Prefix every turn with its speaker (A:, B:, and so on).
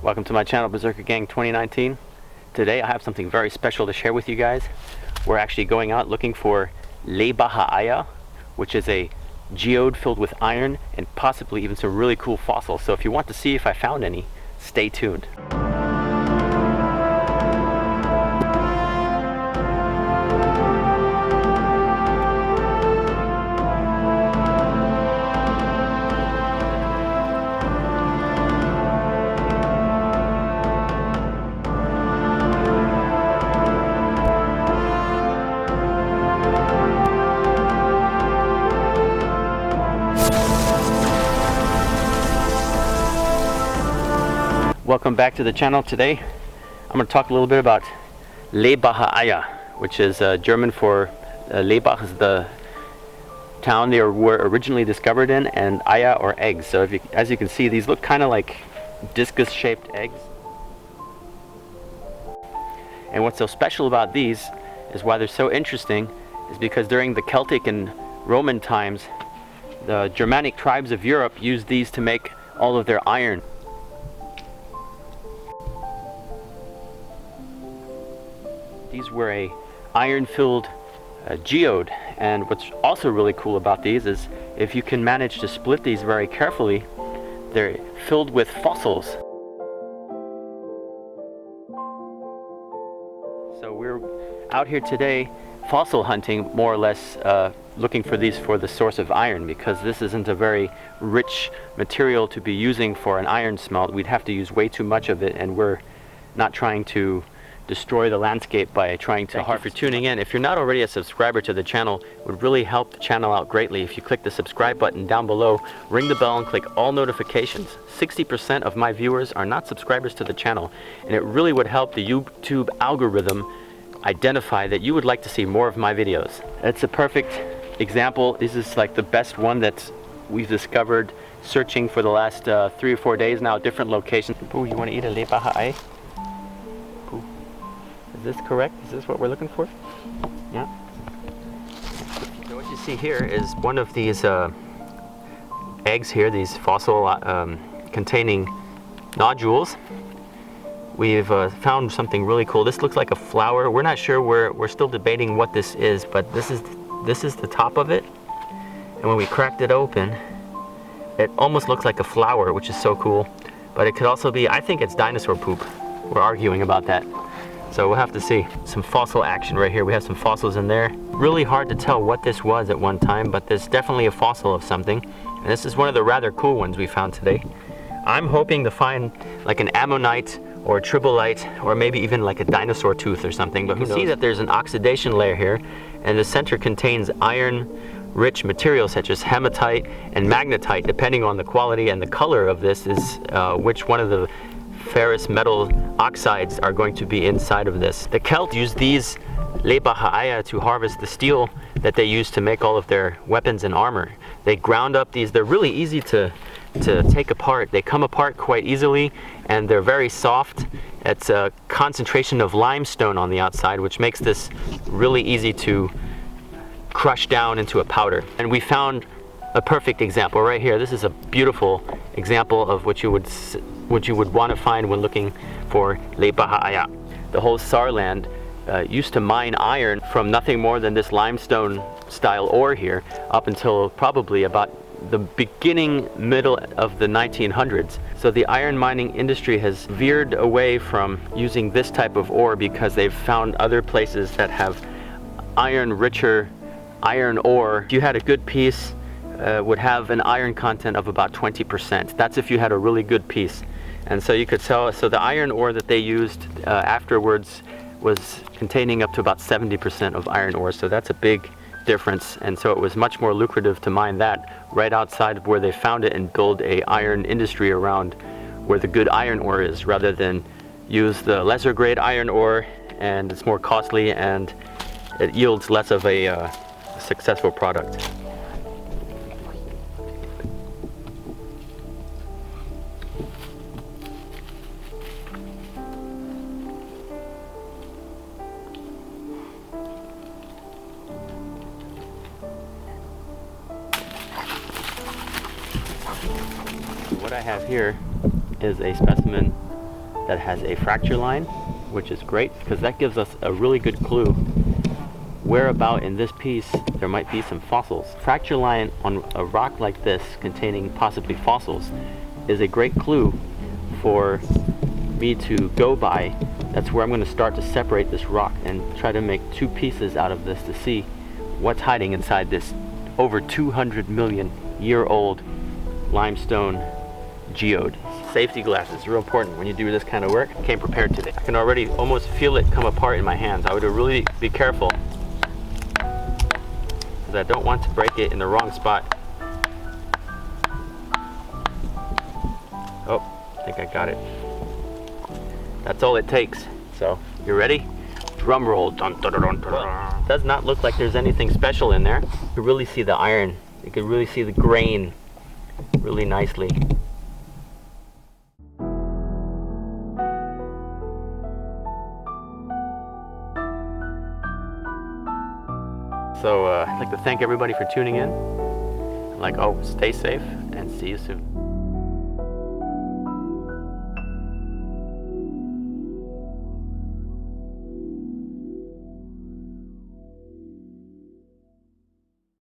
A: Welcome to my channel, Berserker Gang 2019. Today I have something very special to share with you guys. We're actually going out looking for LEBACHER EIER, which is a geode filled with iron and possibly even some really cool fossils. So if you want to see if I found any, stay tuned. Welcome back to the channel. Today I'm going to talk a little bit about LEBACHER EIER, which is German for Lebach is the town they were originally discovered in, and Eier or eggs. So as you can see, these look kind of like discus shaped eggs. And what's so special about these is why they're so interesting is because during the Celtic and Roman times, the Germanic tribes of Europe used these to make all of their iron. These were a iron-filled geode, and what's also really cool about these is if you can manage to split these very carefully, they're filled with fossils. So we're out here today fossil hunting, more or less looking for these for the source of iron, because this isn't a very rich material to be using for an iron smelt. We'd have to use way too much of it, and we're not trying to destroy the landscape by trying to harvest. Thank you for tuning in. If you're not already a subscriber to the channel, it would really help the channel out greatly if you click the subscribe button down below, ring the bell and click all notifications. 60% of my viewers are not subscribers to the channel, and it really would help the YouTube algorithm identify that you would like to see more of my videos. It's a perfect example. This is like the best one that we've discovered searching for the last 3 or 4 days now, different locations. Ooh, you want to eat a LEBACHER EIER? Is this correct? Is this what we're looking for? Yeah. So what you see here is one of these eggs here, these fossil containing nodules. We've found something really cool. This looks like a flower. We're not sure. We're still debating what this is, but this is the top of it. And when we cracked it open, it almost looks like a flower, which is so cool. But it could also be, I think it's dinosaur poop. We're arguing about that. So we'll have to see. Some fossil action right here. We have some fossils in there. Really hard to tell what this was at one time, but there's definitely a fossil of something. And this is one of the rather cool ones we found today. I'm hoping to find like an ammonite or a tribolite, or maybe even like a dinosaur tooth or something. But you can see that there's an oxidation layer here, and the center contains iron-rich materials such as hematite and magnetite. Depending on the quality and the color of this is which one of the ferrous metal oxides are going to be inside of this. The Celts used these LEBACHER EIER to harvest the steel that they used to make all of their weapons and armor. They ground up these. They're really easy to take apart. They come apart quite easily, and they're very soft. It's a concentration of limestone on the outside, which makes this really easy to crush down into a powder. And we found a perfect example right here. This is a beautiful example of what you would want to find when looking for LEBACHER EIER. The whole Saarland used to mine iron from nothing more than this limestone style ore here up until probably about the middle of the 1900s. So the iron mining industry has veered away from using this type of ore because they've found other places that have richer iron ore. If you had a good piece, would have an iron content of about 20%. That's if you had a really good piece. And so you could tell, so the iron ore that they used afterwards was containing up to about 70% of iron ore. So that's a big difference. And so it was much more lucrative to mine that right outside of where they found it and build a iron industry around where the good iron ore is, rather than use the lesser grade iron ore, and it's more costly and it yields less of a successful product. What I have here is a specimen that has a fracture line, which is great because that gives us a really good clue where about in this piece there might be some fossils. Fracture line on a rock like this containing possibly fossils is a great clue for me to go by. That's where I'm going to start to separate this rock and try to make two pieces out of this to see what's hiding inside this over 200 million year old limestone geode. Safety glasses, real important when you do this kind of work. I came prepared today. I can already almost feel it come apart in my hands. I would really be careful because I don't want to break it in the wrong spot. Oh, I think I got it. That's all it takes. So, you ready? Drum roll. Dun, dun, dun, dun, dun. Does not look like there's anything special in there. You can really see the iron. You can really see the grain really nicely. So I'd like to thank everybody for tuning in. Stay safe and see you soon.